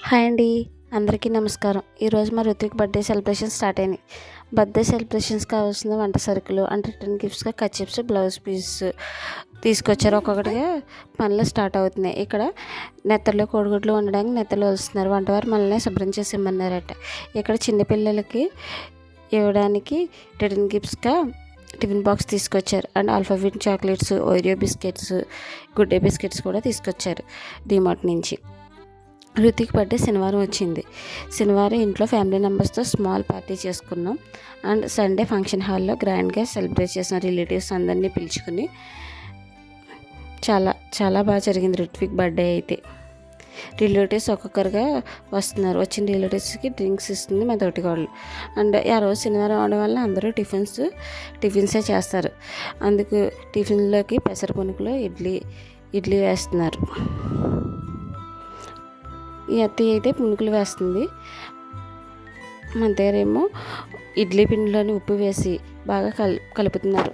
Hi అండి, అందరికీ నమస్కారం. ఈరోజు మా రుత్విక్ బర్త్డే సెలబ్రేషన్ స్టార్ట్ అయినాయి. బర్త్డే సెలబ్రేషన్స్ కావాల్సిన వంట సరుకులు అంటే రిటర్న్ గిఫ్ట్స్గా కచిప్స్, బ్లౌజ్ పీస్ తీసుకొచ్చారు. ఒక్కొక్కటిగా పనులు స్టార్ట్ అవుతున్నాయి. ఇక్కడ నెత్తల్లో కోడిగుడ్లు వండడానికి నెత్తలు వస్తున్నారు. వంటవారు మనల్ని శుభ్రం చేసి ఇమ్మన్నారట. ఇక్కడ చిన్నపిల్లలకి ఇవ్వడానికి రిటర్న్ గిఫ్ట్స్గా టిఫిన్ బాక్స్ తీసుకొచ్చారు. And alphabet chocolates, Oreo biscuits, good day biscuits కూడా తీసుకొచ్చారు డిమార్ట్ నుంచి. రుతిక్ బర్త్డే శనివారం వచ్చింది. శనివారం ఇంట్లో ఫ్యామిలీ మెంబర్స్తో స్మాల్ పార్టీ చేసుకున్నాం. అండ్ సండే ఫంక్షన్ హాల్లో గ్రాండ్గా సెలబ్రేట్ చేసిన రిలేటివ్స్ అందరినీ పిలుచుకుని చాలా చాలా బాగా జరిగింది రుత్విక్ బర్త్డే అయితే. రిలేటివ్స్ ఒక్కొక్కరుగా వస్తున్నారు. వచ్చిన రిలేటివ్స్కి డ్రింక్స్ ఇస్తుంది మా తోటికోళ్ళు. అండ్ ఆ రోజు శనివారం అవడం వల్ల అందరూ టిఫిన్సే చేస్తారు. అందుకు టిఫిన్లోకి పెసర పునుకులు, ఇడ్లీ వేస్తున్నారు. ఈ అత్తయ్య అయితే పునుకులు వేస్తుంది. మన దగ్గరేమో ఇడ్లీ పిండిలోని ఉప్పు వేసి బాగా కలుపుతున్నారు.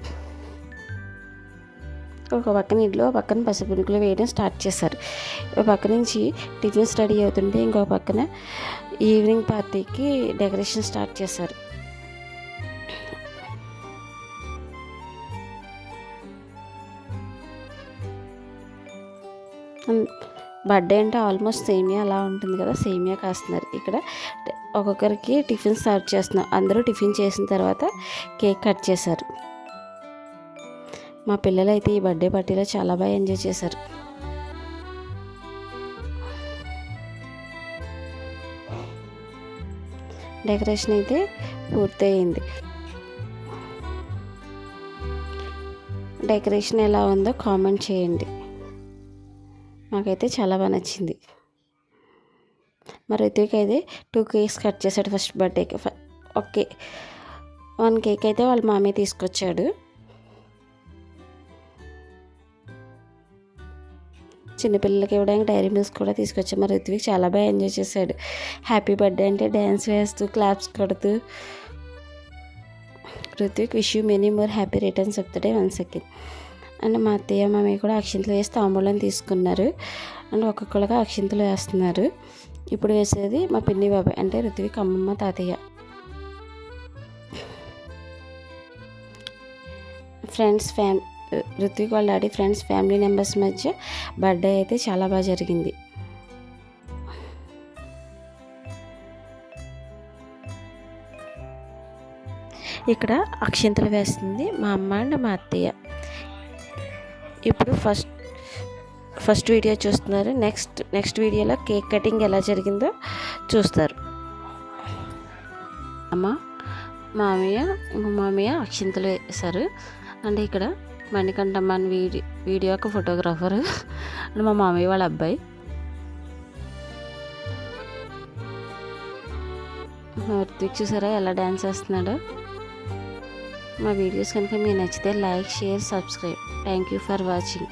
ఒక పక్కన ఇడ్లీ, ఒక పక్కన పసుపు పునుకులు వేయడం స్టార్ట్ చేశారు. ఒక పక్క నుంచి టిఫిన్స్ రెడీ అవుతుంటే ఇంకొక పక్కన ఈవినింగ్ పార్టీకి డెకరేషన్ స్టార్ట్ చేశారు. బర్త్డే అంటే ఆల్మోస్ట్ సేమియా అలా ఉంటుంది కదా, సేమియా కాస్తున్నారు. ఇక్కడ ఒక్కొక్కరికి టిఫిన్ సర్వ్ చేస్తున్నాం. అందరూ టిఫిన్ చేసిన తర్వాత కేక్ కట్ చేశారు. మా పిల్లలు అయితే ఈ బర్త్డే పార్టీలో చాలా బాగా ఎంజాయ్ చేశారు. డెకరేషన్ అయితే పూర్తయింది. డెకరేషన్ ఎలా ఉందో కామెంట్ చేయండి. నాకైతే చాలా బాగా నచ్చింది. మరి రిత్విక్ అయితే 2 కేక్స్ కట్ చేశాడు ఫస్ట్ బర్త్డేకి. ఓకే, 1 కేక్ అయితే వాళ్ళ మామయ్య తీసుకొచ్చాడు. చిన్నపిల్లలకి ఇవ్వడానికి డైరీ మిల్క్స్ కూడా తీసుకొచ్చాడు. మరి రిత్విక్ చాలా బాగా ఎంజాయ్ చేశాడు. హ్యాపీ బర్త్డే అంటే డ్యాన్స్ వేస్తూ క్లాప్స్ కొడుతూ. Ritvik wish you many more happy returns of the day once again. And మా అత్తయ్య మామయ్య కూడా అక్షింతలు వేసి తాంబూలం తీసుకున్నారు. అండ్ ఒక్కొక్కరుగా అక్షింతలు వేస్తున్నారు. ఇప్పుడు వేసేది మా పిన్ని బాబాయ్ అంటే రుత్విక్ అమ్మమ్మ, తాతయ్య. రుత్విక్ వాళ్ళ డాడీ ఫ్రెండ్స్, ఫ్యామిలీ మెంబర్స్ మధ్య బర్త్డే అయితే చాలా బాగా జరిగింది. ఇక్కడ అక్షింతలు వేస్తుంది మా అమ్మ అండ్ మా అత్తయ్య. ఇప్పుడు ఫస్ట్ వీడియో చూస్తున్నారు. నెక్స్ట్ వీడియోలో కేక్ కటింగ్ ఎలా జరిగిందో చూస్తారు. మామయ్య అక్షింతలు వేశారు. అండ్ ఇక్కడ మణికంఠమ్మ వీడియో ఒక ఫోటోగ్రాఫర్ అండ్ మా మామయ్య వాళ్ళ అబ్బాయి. రుత్విక్ చూసారా ఎలా డ్యాన్స్ చేస్తున్నాడో. మా వీడియోస్ కనుక మీకు నచ్చితే like, share, subscribe. Thank you for watching.